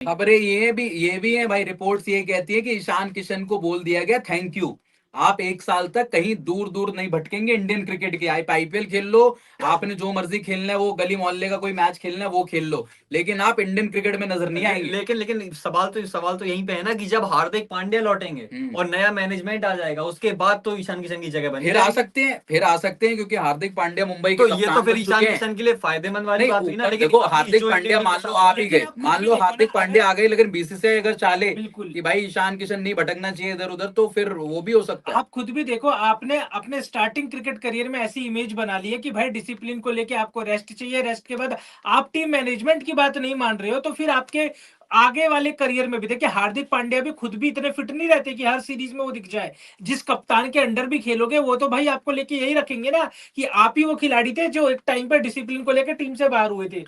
खबरें ये भी है भाई। रिपोर्ट्स ये कहती है कि ईशान किशन को बोल दिया गया थैंक यू, आप 1 साल तक कहीं दूर दूर नहीं भटकेंगे इंडियन क्रिकेट के। आप आईपीएल खेल लो, आपने जो मर्जी खेलना है, वो गली मोहल्ले का कोई मैच खेलना है वो खेल लो, लेकिन आप इंडियन क्रिकेट में नजर नहीं आएंगे। लेकिन सवाल तो यही पे है ना कि जब हार्दिक पांड्या लौटेंगे और नया मैनेजमेंट आ जाएगा, उसके बाद तो ईशान किशन की जगह बन फिर आ जाएगी। सकते हैं, फिर आ सकते हैं, क्योंकि हार्दिक पांड्या मुंबई के तो ये तो कप्तान फिर बन ईशान चुके हैं। किशन के लिए फायदेमंद वाली नहीं बात हुई ना। ऊपर लेकिन देखो, अभी हार्दिक जो पांड्या इंडियन मान क्रिकेट लो सामने आप ही है, गए, आप खुद मान भी लो देखो ना, हार्दिक पांड्या आ गए, लेकिन बीसीसीआई अगर चाले बिल्कुल कि भाई ईशान किशन नहीं भटकना चाहिए इधर उधर, तो फिर वो भी हो सकता है। आप खुद भी देखो, आपने अपने स्टार्टिंग क्रिकेट करियर में ऐसी इमेज बना ली है कि भाई डिसिप्लिन को लेके आपको रेस्ट चाहिए, रेस्ट के बाद आप टीम मैनेजमेंट की बात नहीं मान रहे हो, तो फिर आपके आगे वाले करियर में भी देखिए, हार्दिक पांड्या भी खुद भी इतने फिट नहीं रहते कि हर सीरीज में वो दिख जाए। जिस कप्तान के अंडर भी खेलोगे वो तो भाई आपको लेके यही रखेंगे ना कि आप ही वो खिलाड़ी थे जो एक टाइम पर डिसिप्लिन को लेकर टीम से बाहर हुए थे।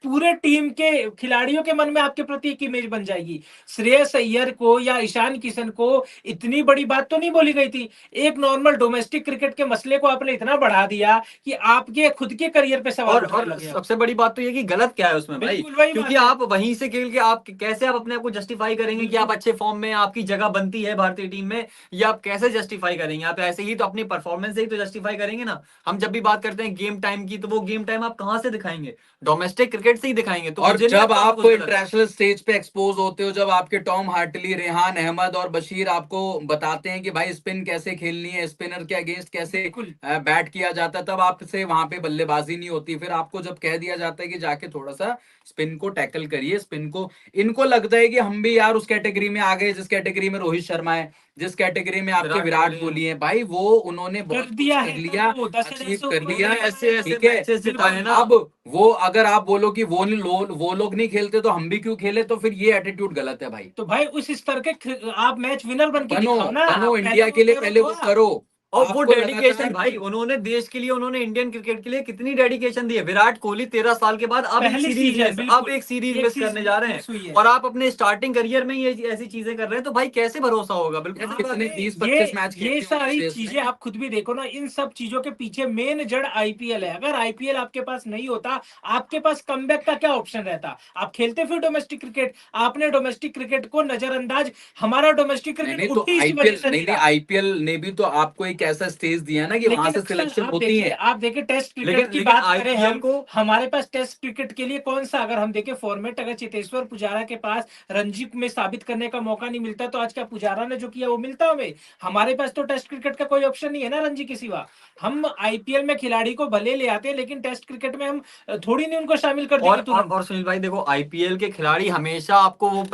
पूरे टीम के खिलाड़ियों के मन में आपके प्रति एक इमेज बन जाएगी। श्रेयस अय्यर को या ईशान किशन को इतनी बड़ी बात तो नहीं बोली गई थी, एक नॉर्मल डोमेस्टिक क्रिकेट के मसले को आपने इतना बढ़ा दिया कि आपके खुद के करियर पे सवाल उठने और लगे। सबसे बड़ी बात तो ये कि गलत क्या है उसमें भाई, बिल्कुल वही क्योंकि बात है। आप वहीं से खेल के आप कैसे आप अपने आप को जस्टिफाई करेंगे कि आप अच्छे फॉर्म में, आपकी जगह बनती है भारतीय टीम में, या आप कैसे जस्टिफाई करेंगे? आप ऐसे ही तो अपनी परफॉर्मेंस से ही तो जस्टिफाई करेंगे ना। हम जब भी बात करते हैं गेम टाइम की, तो वो गेम टाइम आप कहाँ से दिखाएंगे? डोमेस्टिक क्रिकेट से ही दिखाएंगे। तो और मुझे नहीं जब लगता आप कुछ गलत है। इंटरनेशनल स्टेज पे एक्सपोज होते हो, जब आपके टॉम हार्टली, रेहान अहमद और बशीर आपको बताते हैं कि भाई स्पिन कैसे खेलनी है, स्पिनर के अगेंस्ट कैसे बिल्कुल बैट किया जाता है, तब आपसे वहां पे बल्लेबाजी नहीं होती। फिर आपको जब कह दिया जाता है कि जाके थोड़ा सा स्पिन को टैकल करिए, स्पिन को, इनको लगता है कि हम भी यार उस कैटेगरी में आ गए जिस कैटेगरी में रोहित शर्मा है, जिस कैटेगरी में आपके विराट कोहली है। भाई वो उन्होंने कर बहुत कुछ दिया कर है, लिया, तो 10,000 अचीव से कर ऊपर लिया, गए ऐसे हैं। ऐसे ठीक है। मैचेस जिताए हैं ना। अब वो अगर आप बोलो कि वो लोग नहीं खेलते तो हम भी क्यों खेले, तो फिर ये एटीट्यूड गलत है भाई। तो भाई उस स्तर के आप मैच विनर बन के बनो दिखाओ ना, बनो पहले इंडिया वो के लिए, करो पहले तो वो आप। करो। और वो आपको डेडिकेशन लगातार भाई, उन्होंने देश के लिए, उन्होंने इंडियन क्रिकेट के लिए कितनी डेडिकेशन दी है। विराट कोहली 13 साल के बाद अब एक पहली सीरीज सीजन मिस, अब बिल्कुल एक सीरीज एक मिस चीज करने जा रहे हैं, मिस हुई है। और आप अपने स्टार्टिंग करियर में ही ऐसी चीजें कर रहे हैं, तो भाई कैसे भरोसा होगा? बिल्कुल यार सही बात कितने है। 20-25 मैच ये खेलते होंगे सारी श्रेयस चीजें ने। आप खुद भी देखो ना, इन सब चीजों के पीछे मेन जड़ आईपीएल है। अगर आईपीएल आपके पास नहीं होता, आपके पास कमबैक का क्या ऑप्शन रहता? आप खेलते फिर डोमेस्टिक क्रिकेट। आपने डोमेस्टिक क्रिकेट को नजरअंदाज, हमारा डोमेस्टिक नहीं क्रिकेट नहीं, तो उठी इसी वजह आईपीएल, से नहीं नहीं नहीं, रहा। आईपीएल ने भी तो आपको एक ऐसा स्टेज दिया ना कि वहां लेकिन से अक्सर सिलेक्शन आप होती देखिए, है। टेस्ट क्रिकेट लेकिन की लेकिन बात करें आईपीएल हम, को हमारे पास टेस्ट क्रिकेट के लिए कौन सा, अगर हम देखें फॉर्मेट, अगर चेतेश्वर पुजारा के पास रणजी में साबित करने का मौका नहीं मिलता, तो आज क्या पुजारा ने जो किया वो मिलता हमें? हमारे पास तो टेस्ट क्रिकेट का कोई ऑप्शन नहीं है ना रणजी के सिवा। हम आईपीएल में खिलाड़ी को भले ले आते हैं, लेकिन टेस्ट क्रिकेट में हम थोड़ी नहीं उनको शामिल कर देंगे तुरंत। और सुनील भाई देखो, आईपीएल के खिलाड़ी हमेशा आपको वो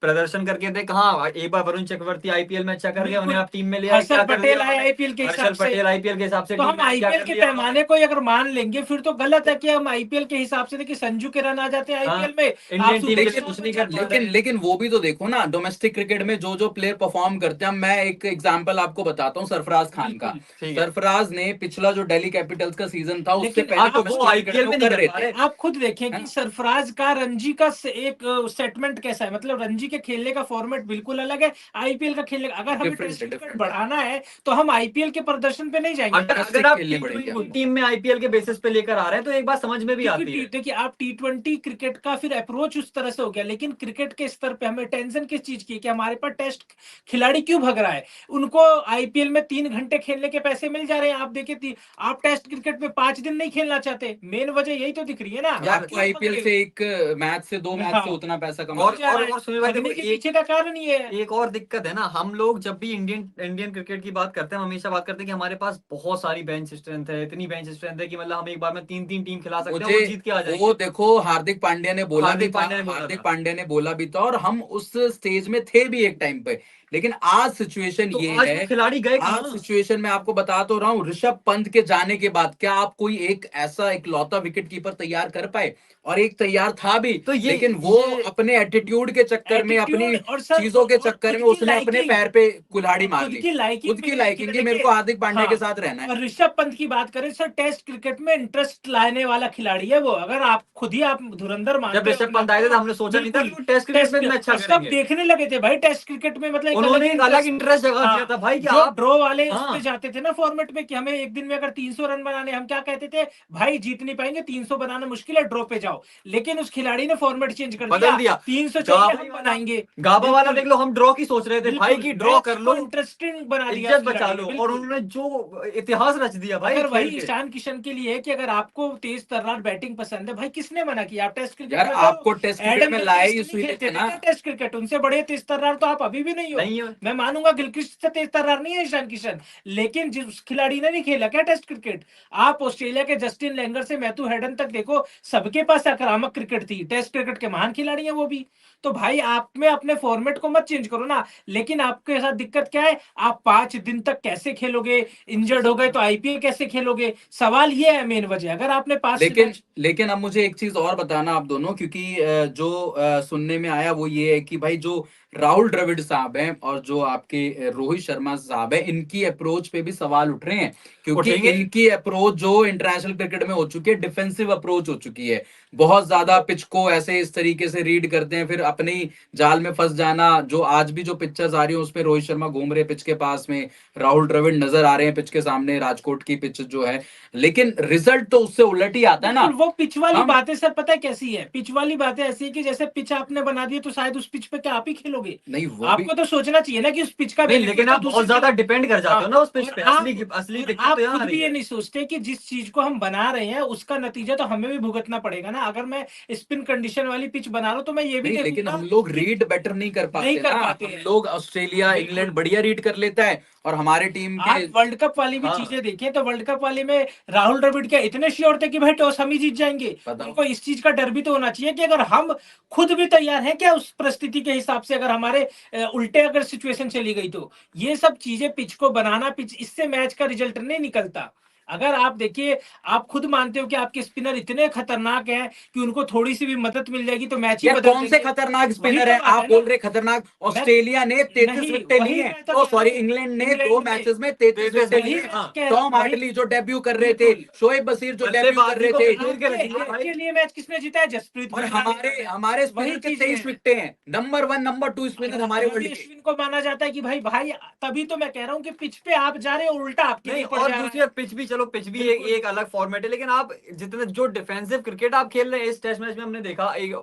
प्रदर्शन करके दे। कहाँ एक बार वरुण चक्रवर्ती आईपीएल में अच्छा कर गया, उन्हें बिल्कुल। आप टीम में ले आए, क्या हर्षल कर पटेल दिया आए उन्होंने? आईपीएल के हिसाब हर्षल से। पटेल आईपीएल के हिसाब से तो टीम हम में क्या आईपीएल कर के दिया उन्होंने? पैमाने को अगर मान लेंगे, फिर तो गलत है कि हम आईपीएल के हिसाब से देखिए, संजू के रन आ जाते हैं हाँ, आईपीएल में, आप इंडियन टीम के सुपर लिए लेकिन कुछ स्टोर पे नहीं कर चल पाते। जाते लेकिन हैं। लेकिन वो भी तो देखो ना, डोमेस्टिक क्रिकेट में जो जो प्लेयर परफॉर्म करते हैं। मैं एक एग्जांपल आपको बताता हूँ सरफराज खान का। बिल्कुल। ठीक है। सरफराज ने पिछला जो दिल्ली कैपिटल्स का सीजन था, उससे लेकिन पहले हाँ, तो आप वो खुद डोमेस्टिक क्रिकेट आईपीएल में वो में नहीं कर कर रहे पा थे, रहे। आप खुद देखें है कि ना। सरफराज का रणजी का एक सेटमेंट कैसा है, मतलब रणजी के खेलने का फॉर्मेट बिल्कुल अलग है आईपीएल का खेलने का। अगर हमें डिफरेंट टेस्ट है, क्रिकेट डिफरेंट है। बढ़ाना है, तो हम आईपीएल के प्रदर्शन पे नहीं जाएंगे। अगर डोमेस्टिक आप खेलने टी पड़ेंगे ट्वेंटी आपको। टीम में आईपीएल के बेसिस पे लेकर आ रहे हैं, तो एक बात समझ में भी क्योंकि आती है। देखिए, आप टी20 क्रिकेट का फिर अप्रोच उस तरह से हो गया, लेकिन क्रिकेट के स्तर पे हमें टेंशन किस चीज की है कि हमारे पास टेस्ट खिलाड़ी क्यों भग रहा है? उनको आईपीएल में 3 घंटे खेलने के पैसे मिल जा रहे हैं, आप देखिए, आप टेस्ट क्रिकेट में 5 दिन नहीं खेलना चाहते। मेन वजह यही तो दिख रही है ना, और आप आपको क्यों भग आईपीएल रहे से एक मैच से 2 मैच से हो? उतना पैसा कमा हो और सकते जा हैं। और रहा है। और सुनील भाई देखो, भगने के पीछे का कारण ये है। एक और दिक्कत है ना। हम लोग जब भी इंडियन इंडियन क्रिकेट की बात करते हैं, हम हमेशा बात करते हैं कि हमारे पास बहुत सारी बेंच स्ट्रेंथ है, इतनी बेंच स्ट्रेंथ है कि मतलब हम एक बार में तीन तीन टीम खिला सकते हैं, मुझे वो जीत के आ वो जाएंगे। देखो, हार्दिक पांड्या ने बोला भी हार्दिक था, पांड्या ने बोला हार्दिक था। पांड्या ने बोला भी था, और हम उस स्टेज में थे भी एक टाइम पे। लेकिन आज सिचुएशन तो ये आज है, वो खिलाड़ी गए आज कहाँ? सिचुएशन में आपको बता तो रहा हूं, ऋषभ पंत के जाने के बाद क्या आप कोई एक ऐसा इकलौता विकेट कीपर तैयार कर पाए? और एक तैयार था भी, तो लेकिन वो ये अपने एटीट्यूड के चक्कर में अपनी एटीट्यूड और सर चीजों के और चक्कर में खुद की उसने अपने लाइकिंग, पैर पे कुल्हाड़ी मार खुद ली। की लाइकिंग खुद भी की देखिए, लाइकिंग की, मेरे को देखिए, हार्दिक पांड्या हाँ, के साथ रहना है। और ऋषभ पंत की बात करें सर, टेस्ट क्रिकेट में इंटरेस्ट लाने वाला खिलाड़ी है वो। अगर आप खुद ही आप धुरंधर जब मानते हो ऋषभ अपने पंत आप आए थे को, तो हमने सोचा नहीं था कि बिल्कुल वो टेस्ट क्रिकेट में इतना अच्छा और सब करेंगे। देखने लगे थे भाई टेस्ट क्रिकेट में, मतलब एक अलग उन्होंने ही एक अलग इंटरेस्ट। इंटरेस्ट जगा दिया हाँ, था भाई कि जो आप, ड्रॉ वाले उस हाँ पे जाते थे ना फॉर्मेट में कि हमें एक दिन में अगर 300 रन बनाने, हम क्या कहते थे, भाई जीत नहीं पाएंगे, 300 बनाना मुश्किल है, ड्रॉ पे जाओ। लेकिन उस खिलाड़ी ने फॉर्मेट चेंज कर बदल दिया। 300 चाहिए गाबा हम बनाएंगे। गाबा वाला बिल्कुल, देख लो, हम ड्रॉ की सोच रहे थे भाई बिल्कुल कि ड्रॉ मैच कर को लो, इंटरेस्टिंग बना दिया उस इज्जत बचा खिलाड़ी लो, ने, और बिल्कुल। उन्होंने जो इतिहास रच दिया भाई अगर वही खेल के। ईशान किशन के लिए है कि अगर आपको तेज तर्रार बैटिंग पसंद है, भाई किसने मना किया? आप टेस्ट क्रिकेट यार में आपको तो टेस्ट क्रिकेट एडम में लाए गिलक्रिस्ट नहीं इसीलिए खेलते थे थे ना। क्या टेस्ट क्रिकेट? उनसे बड़े तेज तर्रार तो आप अभी भी नहीं हो। नहीं है। मैं मानूंगा गिलक्रिस्ट से तेज तर्रार नहीं है ईशान किशन, लेकिन जिस खिलाड़ी ने नहीं खेला क्या टेस्ट क्रिकेट? आप ऑस्ट्रेलिया के जस्टिन लेंगर से मैथ्यू हेडन तक देखो, सबके पास आक्रामक क्रिकेट थी। टेस्ट क्रिकेट के महान खिलाड़ी है वो भी। तो भाई आप में अपने फॉर्मेट को मत चेंज करो ना। लेकिन आपके साथ दिक्कत क्या है, आप 5 दिन तक कैसे खेलोगे? इंजर्ड हो गए तो आईपीएल कैसे खेलोगे? सवाल ये है मेन वजह। अगर आपने 5 लेकिन मैच, लेकिन अब मुझे एक चीज और बताना आप दोनों, क्योंकि जो सुनने में आया वो ये है कि भाई जो राहुल द्रविड़ साहब हैं और जो आपके रोहित शर्मा साहब हैं, इनकी अप्रोच पे भी सवाल उठ रहे हैं, क्योंकि उठेंगे। इनकी अप्रोच जो इंटरनेशनल क्रिकेट में हो चुकी है, डिफेंसिव अप्रोच हो चुकी है। बहुत ज्यादा पिच को ऐसे इस तरीके से रीड करते हैं, फिर अपने ही जाल में फंस जाना। जो आज भी जो पिक्चर्स आ रही है उसमें रोहित शर्मा घूम रहे पिच के पास में, राहुल द्रविड़ नजर आ रहे हैं पिच के सामने, राजकोट की पिच जो है, लेकिन रिजल्ट तो उससे उलट ही आता है ना। बिल्कुल वो पिच वाली हम बातें सर पता है कैसी है? पिच वाली बातें ऐसी है कि जैसे पिच आपने बना दी है तो शायद उस पिच पे क्या आप ही खेलोगे? नहीं वो भी आपको तो सोचना चाहिए ना कि उस पिच का नहीं, बेनिफिट लेकिन तो आप बहुत दूसरी ज्यादा जगह। डिपेंड कर जाते हाँ, हो ना उस पिच और पे। आप असली और दिक्कत आप तो यहाँ आ खुद रही भी ये है। नहीं सोचते कि जिस चीज को हम बना रहे हैं उसका नतीजा तो हमें भी भुगतना पड़ेगा ना। अगर मैं स्पिन कंडीशन वाली पिच बना रहा हूं तो मैं ये भी नहीं, लेकिन देखूंगा हम लोग कि रीड बेटर नहीं कर नहीं पाते कर ना। पाते हम हैं। लोग ऑस्ट्रेलिया इंग्लैंड बिल्कुल, बढ़िया रीड कर लेता है, और हमारे टीम के, आप वर्ल्ड कप वाली भी हाँ, चीजें देखें तो वर्ल्ड कप वाली में राहुल द्रविड़ क्या इतने श्योर थे कि भाई टॉस हम ही जीत जाएंगे? बताओ। उनको इस चीज का डर भी तो होना चाहिए कि अगर हम खुद भी तैयार हैं क्या उस परिस्थिति के हिसाब से, अगर हमारे उल्टे अगर सिचुएशन चली गई तो। ये सब चीजें पिच को बनाना, पिच इससे मैच का रिजल्ट नहीं निकलता। अगर आप देखिए, आप खुद मानते हो कि आपके स्पिनर इतने खतरनाक हैं कि उनको थोड़ी सी भी मदद मिल जाएगी तो मैच ही यार बदल कौन से देंगे। खतरनाक वही स्पिनर तो है बात आप है बोल ना। रहे खतरनाक? मैं ऑस्ट्रेलिया ने 33 नहीं, विकेटें ली वही हैं। मैं तो ओ कह रहा सॉरी, हूँ। इंग्लैंड ने इंग्लैंड 2 ने मैचेस में 33 33 विकेटें ली वही हैं। मैं कह टॉम वही हार्टली जो डेब्यू कर रहे थे, बिल्कुल। शोएब बशीर जो डेब्यू कर बल्लेबाजी रहे को थे, घेर के रख दिया भाई। आपके लिए मैच किसने जीता है? जसप्रीत और बुमराह ने हमारे जीता है। हमारे स्पिनर वही के चीजें 23 हैं। विकेटें हैं। नंबर 1 नंबर 2 स्पिनर हमारे वर्ल्ड रवि के। अश्विन को माना जाता है कि भाई भाई, तभी तो मैं कह रहा हूँ कि पिच पे आप जा रहे हो उल्टा आपके नहीं, लिए पड़ और जा रहा दूसरी है। बात, पिच भी, चलो पिच भी एक बिल्कुल, एक अलग फॉर्मेट है, लेकिन आप जितने जो डिफेंसिव क्रिकेट आप खेल रहे हैं इस टेस्ट मैच में, हमने देखा एक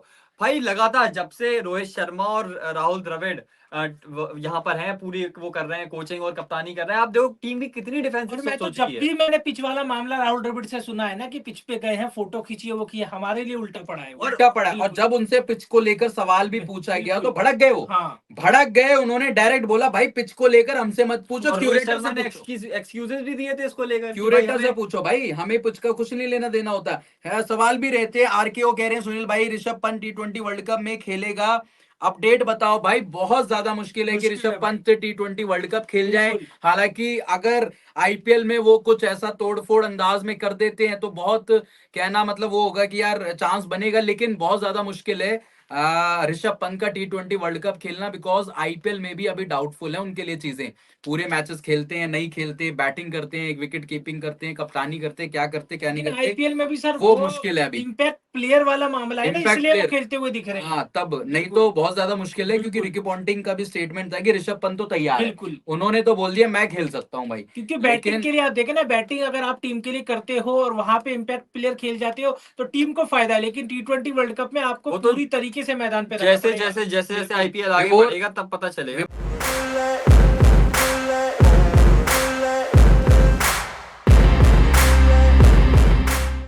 भाई लगातार जब से रोहित शर्मा और राहुल द्रविड़ यहाँ पर हैं, पूरी वो कर रहे हैं, कोचिंग और कप्तानी कर रहे हैं, आप देखो टीम की कितनी डिफेंसिव और मैं हो तो चुकी जब है। भी मैंने पिच वाला मामला राहुल द्रविड़ से सुना है ना कि पिच पे गए हैं, फोटो खींची है, वो किया, हमारे लिए उल्टा पड़ा है वो। और उल्टा पड़ा। और बिल्कुल, जब उनसे पिच को लेकर सवाल भी पूछा गया तो बिल्कुल, भड़क गए वो। हाँ, भड़क गए, उन्होंने डायरेक्ट बोला भाई पिच को लेकर हमसे मत पूछो, और रोहित क्यूरेटर शर्मा से ने पूछो। एक्सक्यूजेस भी दिए थे इसको लेकर कि भाई क्यूरेटर से हमें, पूछो भाई, हमें पिच का कुछ नहीं लेना देना होता है। सवाल भी रहते हैं। आरकेओ कह रहे हैं सुनील भाई Rishabh Pant T20 world cup में खेलेगा, अपडेट बताओ भाई। बहुत ज्यादा मुश्किल है कि मुश्किल है ऋषभ भाई, पंत T20 वर्ल्ड कप खेल जाए। बिल्कुल। हालांकि अगर आईपीएल में वो कुछ ऐसा तोड़फोड़ अंदाज में कर देते हैं तो बहुत कहना मतलब वो होगा कि यार चांस बनेगा, लेकिन बहुत ज्यादा मुश्किल है ऋषभ पंत का T20 वर्ल्ड कप खेलना, बिकॉज आईपीएल में भी अभी डाउटफुल है उनके लिए चीजें। पूरे मैचेस खेलते हैं, नहीं खेलते, बैटिंग करते हैं, एक विकेट कीपिंग करते हैं, कप्तानी करते हैं, क्या करते क्या नहीं लेकिन करते, आईपीएल में भी सर वो वो मुश्किल है अभी। इम्पैक्ट प्लेयर वाला मामला है ना, इम्पैक्ट इसलिए वो प्लेयर, खेलते हुए दिख रहे हैं। हाँ तब, नहीं बिल्कुल, तो बहुत ज्यादा मुश्किल है, क्योंकि बिल्कुल, रिकी पॉन्टिंग का भी स्टेटमेंट था कि ऋषभ पंत तो तैयार है। बिल्कुल। उन्होंने तो बोल दिया मैं खेल सकता हूँ भाई। क्योंकि बैटिंग लेकिन के लिए आप देखें ना, बैटिंग अगर आप टीम के लिए करते हो और वहां पे इम्पैक्ट प्लेयर खेल जाते हो तो टीम को फायदा है, लेकिन T20 वर्ल्ड कप में आपको वो तो पूरी तरीके से मैदान पे रहना जैसे पड़ेगा। जैसे जैसे जैसे बिल्कुल। आईपीएल आगे और बढ़ेगा तब पता चलेगा।